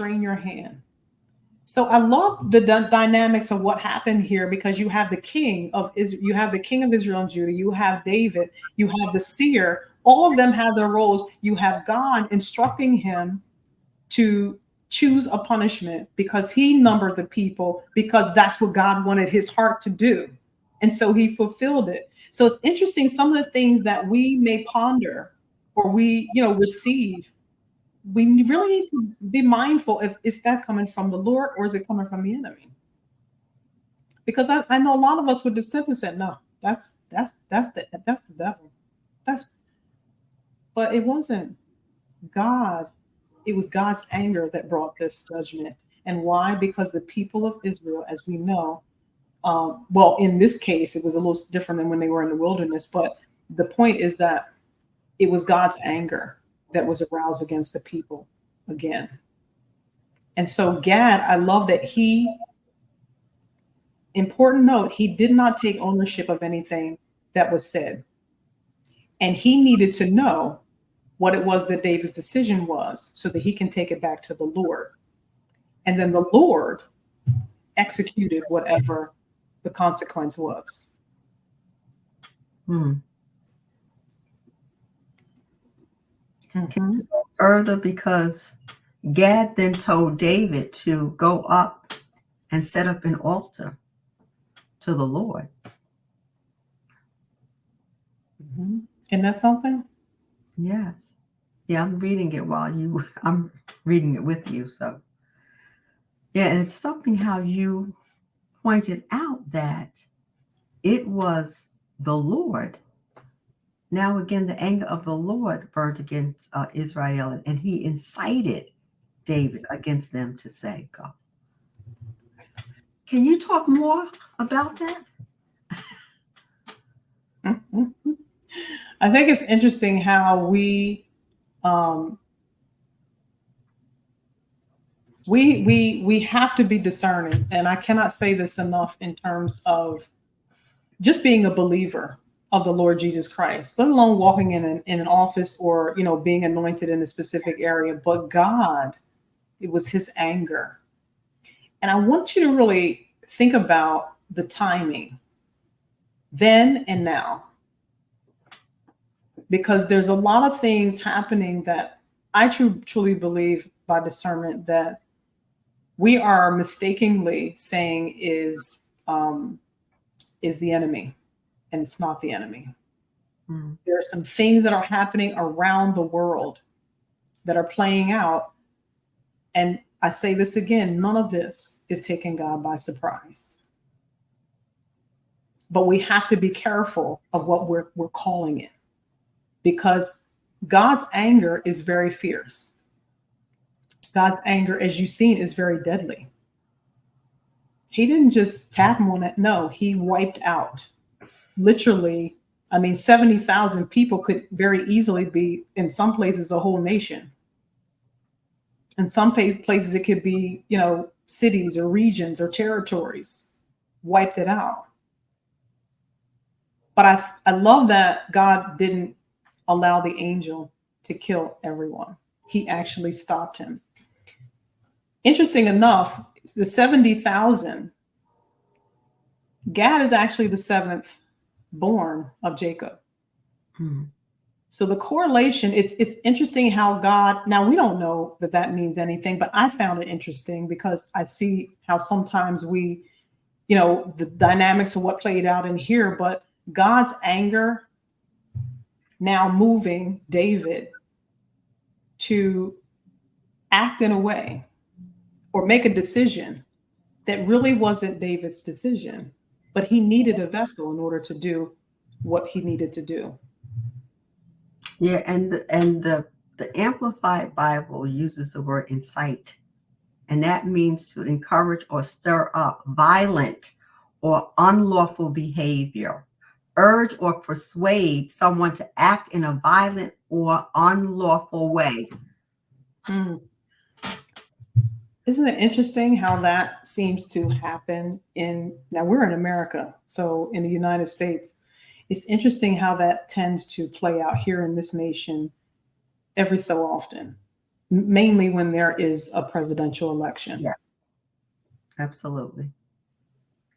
restrain your hand. So I love the dynamics of what happened here, because you have the king of Israel, you have the king of Israel and Judah, you have David, you have the seer. All of them have their roles. You have God instructing him to choose a punishment because he numbered the people, because that's what God wanted his heart to do. And so he fulfilled it. So it's interesting, some of the things that we may ponder or we, receive, we really need to be mindful if is that coming from the Lord or is it coming from the enemy? Because I know a lot of us would just simply say, no, that's the devil. That's but it wasn't God. It was God's anger that brought this judgment. And why? Because the people of Israel, as we know, well, in this case, it was a little different than when they were in the wilderness. But the point is that it was God's anger that was aroused against the people again. And so Gad, I love that important note, he did not take ownership of anything that was said. And he needed to know what it was that David's decision was so that he can take it back to the Lord. And then the Lord executed whatever the consequence was. Mm-hmm. Further, because Gad then told David to go up and set up an altar to the Lord. Mm-hmm. Isn't that something? Yes. Yeah, I'm reading it I'm reading it with you. So, yeah, and it's something how you pointed out that it was the Lord. Now, again, the anger of the Lord burnt against Israel, and he incited David against them to say, go. Can you talk more about that? I think it's interesting how we have to be discerning. And I cannot say this enough in terms of just being a believer of the Lord Jesus Christ, let alone walking in an office or, being anointed in a specific area. But God, it was his anger. And I want you to really think about the timing then and now, because there's a lot of things happening that I truly believe by discernment that we are mistakenly saying is the enemy, and it's not the enemy. There are some things that are happening around the world that are playing out. And I say this again, none of this is taking God by surprise. But we have to be careful of what we're calling it, because God's anger is very fierce. God's anger, as you've seen, is very deadly. He didn't just tap him on it. No, he wiped out. Literally, 70,000 people could very easily be, in some places, a whole nation. In some places, it could be, cities or regions or territories. Wiped it out. But I love that God didn't allow the angel to kill everyone. He actually stopped him. Interesting enough, the 70,000, Gad is actually the seventh born of Jacob. So the correlation, it's interesting how God, now we don't know that means anything, but I found it interesting because I see how sometimes we, the dynamics of what played out in here, but God's anger now moving David to act in a way or make a decision that really wasn't David's decision, but he needed a vessel in order to do what he needed to do. Yeah, and the Amplified Bible uses the word incite, and that means to encourage or stir up violent or unlawful behavior, urge or persuade someone to act in a violent or unlawful way. Isn't it interesting how that seems to happen now we're in America, so in the United States, it's interesting how that tends to play out here in this nation every so often. mainly when there is a presidential election. Yeah, absolutely.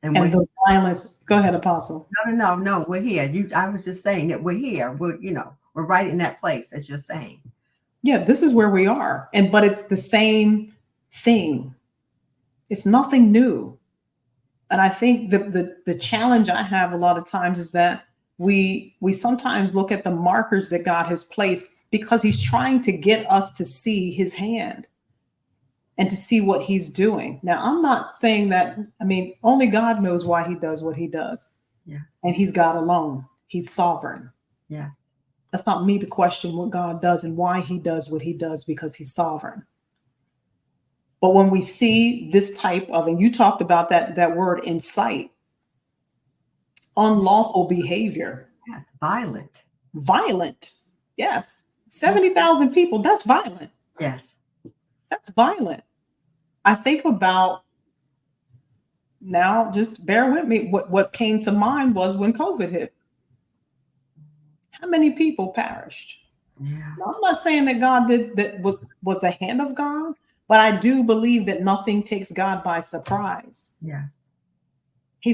And the violence. Go ahead, Apostle. No, we're here. I was just saying that we're here. We're right in that place, as you're saying. Yeah, this is where we are. But it's the same thing. It's nothing new. And I think the challenge I have a lot of times is that we sometimes look at the markers that God has placed because he's trying to get us to see his hand and to see what he's doing. Now, I'm not saying that, I mean, only God knows why he does what he does. Yes. And he's God alone. He's sovereign. Yes. That's not me to question what God does and why he does what he does, because he's sovereign. But when we see this type of, and you talked about that word incite, unlawful behavior. Yes. Violent. Violent. Yes. 70,000 people. That's violent. Yes. That's violent. I think about now, just bear with me. What came to mind was when COVID hit. How many people perished? Yeah. Now, I'm not saying that God did that was the hand of God, but I do believe that nothing takes God by surprise. Yes.